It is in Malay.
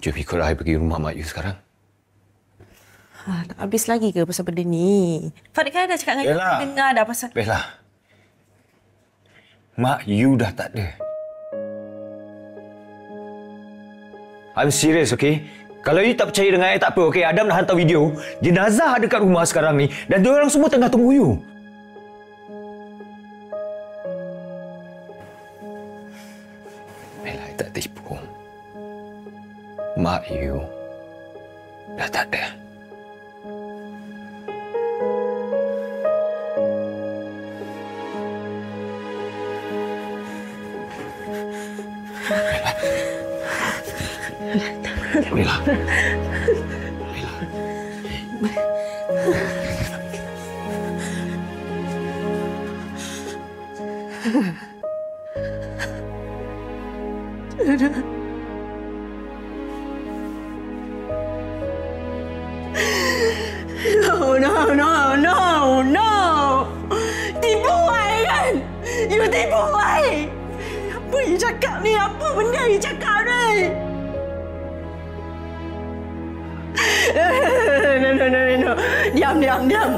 Jom ikut I pergi rumah Mak Yu sekarang. Tak habis lagi ke pasal benda ni? Farid kan dah cakap dengan kita dengar dah pasal... Bella. Mak Yu dah tak ada. I'm serious, okay? Kalau you tak percaya dengan I, tak apa, okay? Adam dah hantar video. Jenazah ada kat rumah sekarang ni dan diorang semua tengah tunggu you. Bella, I tak tipu. Mak you dah tak ada. Bella. No. Tipu I kan? You tipu I. Apa you cakap ni? Apa benda you cakap ni? No. Diam.